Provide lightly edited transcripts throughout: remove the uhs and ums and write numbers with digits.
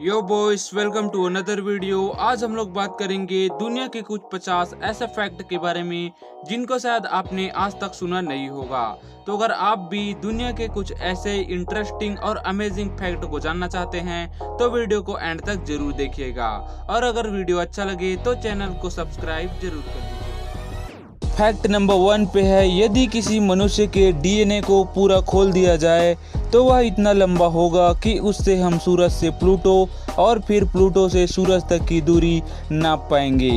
Yo boys, welcome to another video. आज हम लोग बात करेंगे दुनिया के कुछ 50 ऐसे फैक्ट के बारे में जिनको शायद आपने आज तक सुना नहीं होगा। तो अगर आप भी दुनिया के कुछ ऐसे इंटरेस्टिंग और अमेजिंग फैक्ट को जानना चाहते हैं तो वीडियो को एंड तक जरूर देखिएगा, और अगर वीडियो अच्छा लगे तो चैनल को सब्सक्राइब जरूर कर दीजिए। फैक्ट नंबर 1 पे है, यदि किसी मनुष्य के डीएनए को पूरा खोल दिया जाए तो वह इतना लंबा होगा कि उससे हम सूरज से प्लूटो और फिर प्लूटो से सूरज तक की दूरी नाप पाएंगे।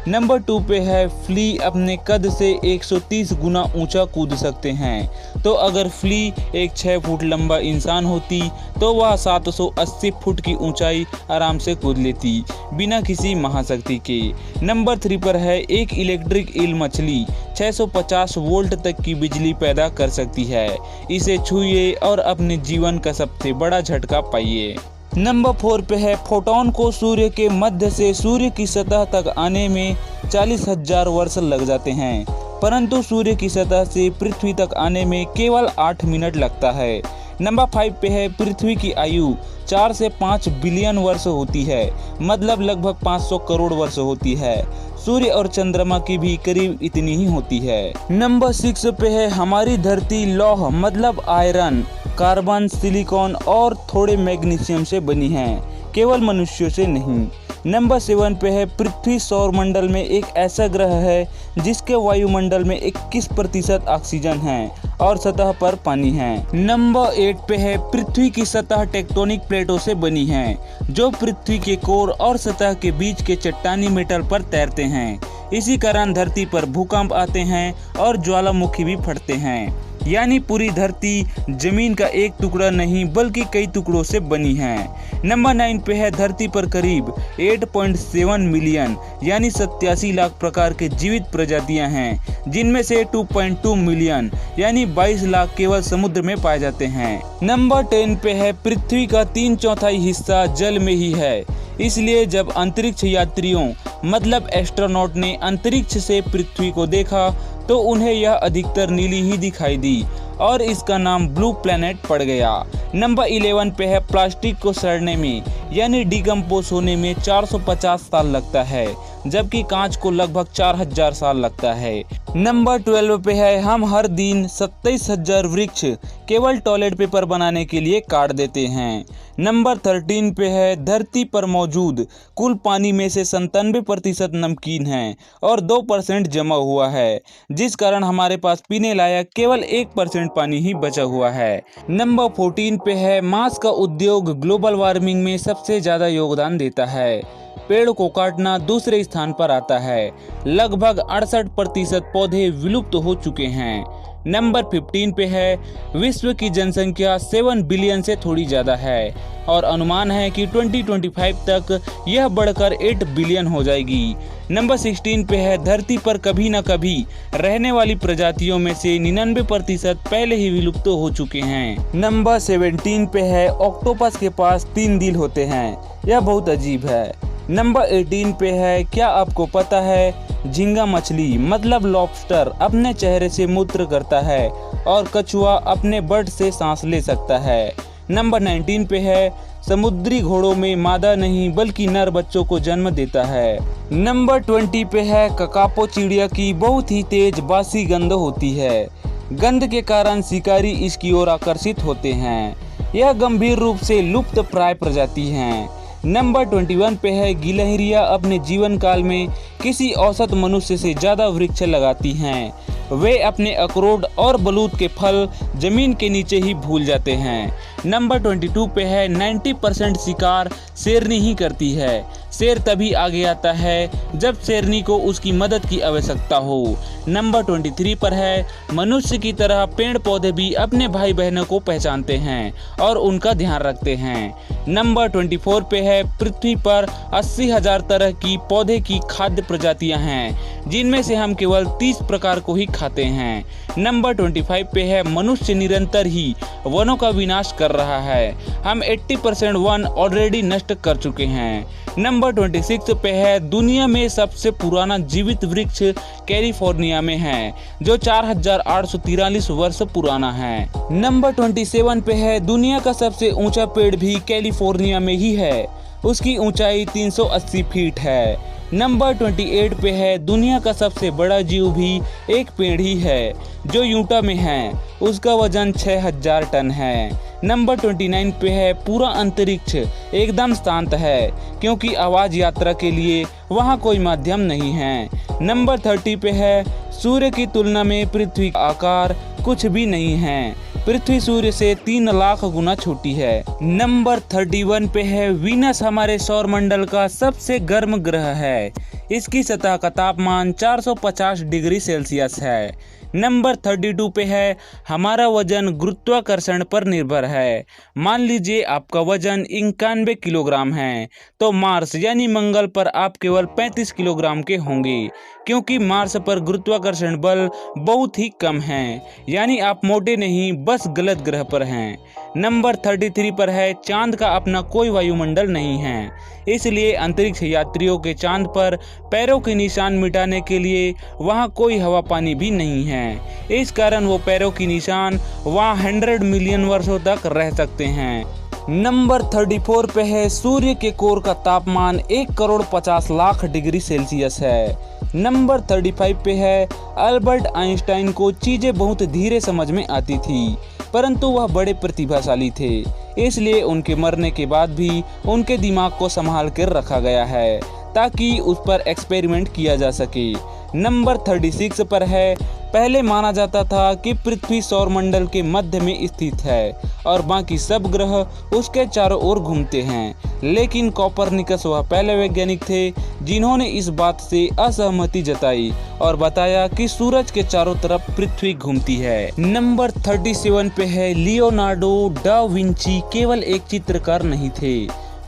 नंबर 2 पे है, फ्ली अपने कद से 130 गुना ऊंचा कूद सकते हैं। तो अगर फ्ली एक 6 फुट लंबा इंसान होती तो वह 780 फुट की ऊंचाई आराम से कूद लेती बिना किसी महाशक्ति के। नंबर 3 पर है, एक इलेक्ट्रिक ईल मछली 650 वोल्ट तक की बिजली पैदा कर सकती है। इसे छूइए और अपने जीवन का सबसे बड़ा झटका पाइए। नंबर 4 पे है, फोटोन को सूर्य के मध्य से सूर्य की सतह तक आने में 40,000 वर्ष लग जाते हैं, परंतु सूर्य की सतह से पृथ्वी तक आने में केवल 8 मिनट लगता है। नंबर 5 पे है, पृथ्वी की आयु 4 से 5 बिलियन वर्ष होती है, मतलब लगभग 500 करोड़ वर्ष होती है। सूर्य और चंद्रमा की भी करीब इतनी ही होती है। नंबर 6 पे है, हमारी धरती लौह मतलब आयरन, कार्बन, सिलिकॉन और थोड़े मैग्नीशियम से बनी है, केवल मनुष्यों से नहीं। नंबर 7 पे है, पृथ्वी सौरमंडल में एक ऐसा ग्रह है जिसके वायुमंडल में 21% ऑक्सीजन है और सतह पर पानी है। नंबर 8 पे है, पृथ्वी की सतह टेक्टोनिक प्लेटों से बनी है जो पृथ्वी के कोर और सतह के बीच के चट्टानी मेटल पर तैरते हैं। इसी कारण धरती पर भूकंप आते हैं और ज्वालामुखी भी फटते हैं। यानी पूरी धरती जमीन का एक टुकड़ा नहीं बल्कि कई टुकड़ों से बनी है। नंबर 9 पे है, धरती पर करीब 8.7 मिलियन यानी 87 लाख प्रकार के जीवित प्रजातियां हैं, जिनमें से 2.2 मिलियन यानी 22 लाख केवल समुद्र में पाए जाते हैं। नंबर 10 पे है, पृथ्वी का 3/4 हिस्सा जल में ही है, इसलिए जब अंतरिक्ष यात्रियों मतलब एस्ट्रोनॉट ने अंतरिक्ष से पृथ्वी को देखा तो उन्हें यह अधिकतर नीली ही दिखाई दी और इसका नाम ब्लू प्लैनेट पड़ गया। नंबर 11 पे है, प्लास्टिक को सड़ने में यानी डिकम्पोज होने में 450 साल लगता है, जबकि कांच को लगभग 4000 साल लगता है। नंबर 12 पे है, हम हर दिन 27,000 वृक्ष केवल टॉयलेट पेपर बनाने के लिए काट देते हैं। नंबर 13 पे है, धरती पर मौजूद कुल पानी में से 97% नमकीन है और 2% जमा हुआ है, जिस कारण हमारे पास पीने लायक केवल 1% पानी ही बचा हुआ है। नंबर 14 पे है, मांस का उद्योग ग्लोबल वार्मिंग में सबसे ज्यादा योगदान देता है। पेड़ को काटना दूसरे स्थान पर आता है, लगभग 68% पौधे विलुप्त हो चुके हैं। नंबर 15 पे है, विश्व की जनसंख्या 7 बिलियन से थोड़ी ज़्यादा है और अनुमान है कि 2025 तक यह बढ़कर 8 बिलियन हो जाएगी। नंबर 16 पे है, धरती पर कभी न कभी रहने वाली प्रजातियों में से 99% पहले ही विलुप्त हो चुके हैं। नंबर 17 पे है, ऑक्टोपस के पास 3 दिल होते हैं, यह बहुत अजीब है। नंबर 18 पे है, क्या आपको पता है झींगा मछली मतलब लॉबस्टर अपने चेहरे से मूत्र करता है और कछुआ अपने बर्ड से सांस ले सकता है। नंबर 19 पे है, समुद्री घोड़ों में मादा नहीं बल्कि नर बच्चों को जन्म देता है। नंबर 20 पे है, ककापो चिड़िया की बहुत ही तेज बासी गंध होती है। गंध के कारण शिकारी इसकी ओर आकर्षित होते हैं। यह गंभीर रूप से लुप्त प्राय प्रजाति है। नंबर 21 पे है, गिलहरियां अपने जीवन काल में किसी औसत मनुष्य से ज्यादा वृक्ष लगाती हैं। वे अपने अखरोट और बलूत के फल जमीन के नीचे ही भूल जाते हैं। नंबर 22 पे है, 90% शिकार शेरनी ही करती है। शेर तभी आगे आता है जब शेरनी को उसकी मदद की आवश्यकता हो। नंबर 23 पर है, मनुष्य की तरह पेड़ पौधे भी अपने भाई बहनों को पहचानते हैं और उनका ध्यान रखते हैं। नंबर 24 पे है, पृथ्वी पर 80,000 तरह की पौधे की खाद्य प्रजातियां हैं, जिनमें से हम केवल 30 प्रकार को ही खाते हैं। नंबर 25 पे है, मनुष्य निरंतर ही वनों का विनाश कर रहा है। हम 80% वन ऑलरेडी नष्ट कर चुके हैं। नंबर 26 पे है, दुनिया में सबसे पुराना जीवित वृक्ष कैलिफोर्निया में है, जो 4843 वर्ष पुराना है। नंबर 27 पे है, दुनिया का सबसे ऊंचा पेड़ भी कैलिफोर्निया में ही है, उसकी ऊंचाई 380 फीट है। नंबर 28 पे है दुनिया का सबसे बड़ा जीव भी एक पेड़ ही है जो यूटा में है, उसका वजन 6000 टन है। नंबर 29 पे है पूरा अंतरिक्ष एकदम शांत है क्योंकि आवाज यात्रा के लिए वहाँ कोई माध्यम नहीं है। नंबर 30 पे है सूर्य की तुलना में पृथ्वी का आकार कुछ भी नहीं है, पृथ्वी सूर्य से 3 लाख गुना छोटी है। नंबर 31 पे है वीनस हमारे सौरमंडल का सबसे गर्म ग्रह है, इसकी सतह का तापमान 450 डिग्री सेल्सियस है। नंबर 32 पे है हमारा वजन गुरुत्वाकर्षण पर निर्भर है। मान लीजिए आपका वजन 91 किलोग्राम है तो मार्स यानी मंगल पर आप केवल 35 किलोग्राम के होंगे क्योंकि मार्स पर गुरुत्वाकर्षण बल बहुत ही कम है, यानी आप मोटे नहीं बस गलत ग्रह पर हैं। नंबर 33 पर है चांद का अपना कोई वायुमंडल नहीं है, इसलिए अंतरिक्ष यात्रियों के चांद पर पैरों के निशान मिटाने के लिए वहां कोई हवा पानी भी नहीं है। इस कारण वो पैरों की निशान वहां 100 मिलियन वर्षों तक रह सकते हैं। नंबर 34 पे है सूर्य के कोर का तापमान 1,50,00,000 डिग्री सेल्सियस है। नंबर 35 पे है अल्बर्ट आइंस्टाइन को चीजें बहुत धीरे समझ में आती थी, परंतु वह बड़े प्रतिभाशाली थे, इसलिए उनके मरने के बाद भी उनके दिमाग को संभाल कर रखा गया है ताकि उस पर एक्सपेरिमेंट किया जा सके। नंबर 36 पर है पहले माना जाता था कि पृथ्वी सौरमंडल के मध्य में स्थित है और बाकी सब ग्रह उसके चारों ओर घूमते हैं, लेकिन कोपरनिकस वह पहले वैज्ञानिक थे जिन्होंने इस बात से असहमति जताई और बताया कि सूरज के चारों तरफ पृथ्वी घूमती है। नंबर 37 पे है लियोनार्डो डा विंची केवल एक चित्रकार नहीं थे,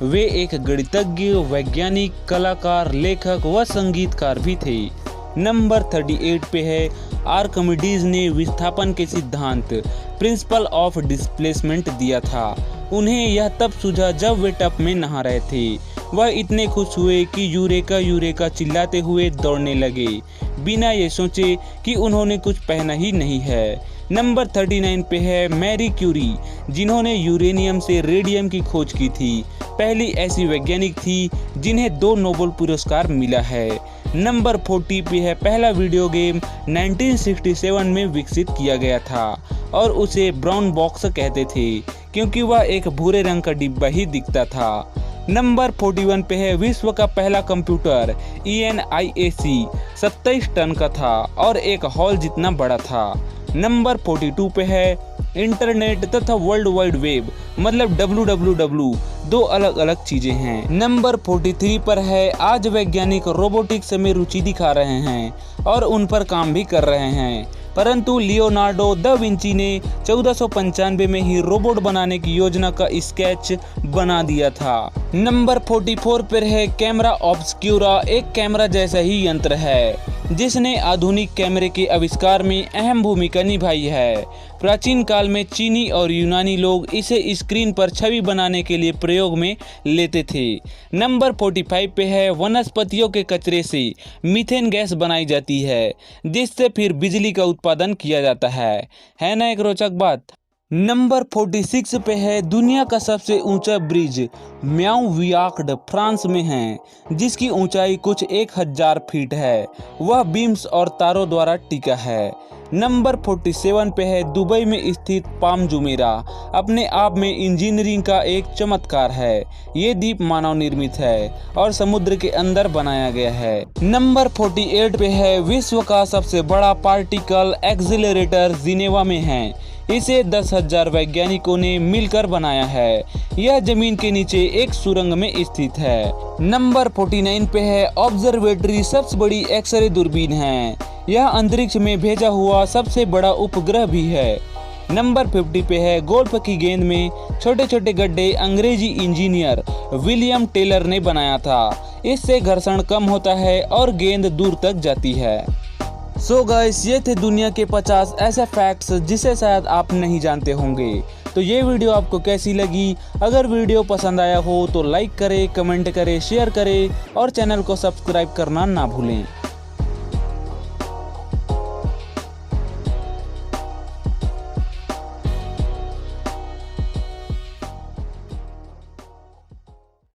वे एक गणितज्ञ, वैज्ञानिक, कलाकार, लेखक व संगीतकार भी थे। नंबर 38 पे है आर्किमिडीज ने विस्थापन के सिद्धांत प्रिंसिपल ऑफ डिस्प्लेसमेंट दिया था। उन्हें यह तब सूझा जब वे टब में नहा रहे थे। वह इतने खुश हुए कि यूरेका यूरेका चिल्लाते हुए दौड़ने लगे, बिना ये सोचे कि उन्होंने कुछ पहना ही नहीं है। नंबर 39 पे है मैरी क्यूरी, जिन्होंने यूरेनियम से रेडियम की खोज की थी, पहली ऐसी वैज्ञानिक थी जिन्हें 2 नोबेल पुरस्कार मिला है। नंबर 40 पे है पहला वीडियो गेम 1967 में विकसित किया गया था और उसे ब्राउन बॉक्स कहते थे क्योंकि वह एक भूरे रंग का डिब्बा ही दिखता था। नंबर 41 पे है विश्व का पहला कंप्यूटर ENIAC 27 टन का था और एक हॉल जितना बड़ा था। नंबर 42 पे है इंटरनेट तथा वर्ल्ड वाइड वेब मतलब WWW 2 अलग अलग चीजें हैं। नंबर 43 पर है आज वैज्ञानिक रोबोटिक्स में रुचि दिखा रहे हैं और उन पर काम भी कर रहे हैं, परंतु लियोनार्डो दा विंची ने 1495 में ही रोबोट बनाने की योजना का स्केच बना दिया था। नंबर 44 पर है कैमरा ऑब्सक्यूरा, एक कैमरा जैसा ही यंत्र है जिसने आधुनिक कैमरे के आविष्कार में अहम भूमिका निभाई है। प्राचीन काल में चीनी और यूनानी लोग इसे स्क्रीन पर छवि बनाने के लिए प्रयोग में लेते थे। नंबर 45 पे है वनस्पतियों के कचरे से मीथेन गैस बनाई जाती है जिससे फिर बिजली का उत्पादन किया जाता है ना एक रोचक बात। नंबर 46 पे है दुनिया का सबसे ऊंचा ब्रिज म्याऊ वियाक्ड फ्रांस में है, जिसकी ऊंचाई कुछ 1000 फीट है। वह बीम्स और तारों द्वारा टिका है। नंबर 47 पे है दुबई में स्थित पाम जुमेरा, अपने आप में इंजीनियरिंग का एक चमत्कार है। ये द्वीप मानव निर्मित है और समुद्र के अंदर बनाया गया है। नंबर 48 पे है विश्व का सबसे बड़ा पार्टिकल एक्सीलरेटर जिनेवा में है। इसे 10,000 वैज्ञानिकों ने मिलकर बनाया है। यह जमीन के नीचे एक सुरंग में स्थित है। नंबर 49 पे है ऑब्जर्वेटरी सबसे बड़ी एक्सरे दूरबीन है। यह अंतरिक्ष में भेजा हुआ सबसे बड़ा उपग्रह भी है। नंबर 50 पे है गोल्फ की गेंद में छोटे छोटे गड्ढे अंग्रेजी इंजीनियर विलियम टेलर ने बनाया था। इससे घर्षण कम होता है और गेंद दूर तक जाती है। सो गाइस, ये थे दुनिया के 50 ऐसे फैक्ट्स जिसे शायद आप नहीं जानते होंगे। तो ये वीडियो आपको कैसी लगी? अगर वीडियो पसंद आया हो तो लाइक करें, कमेंट करें, शेयर करें और चैनल को सब्सक्राइब करना ना भूलें।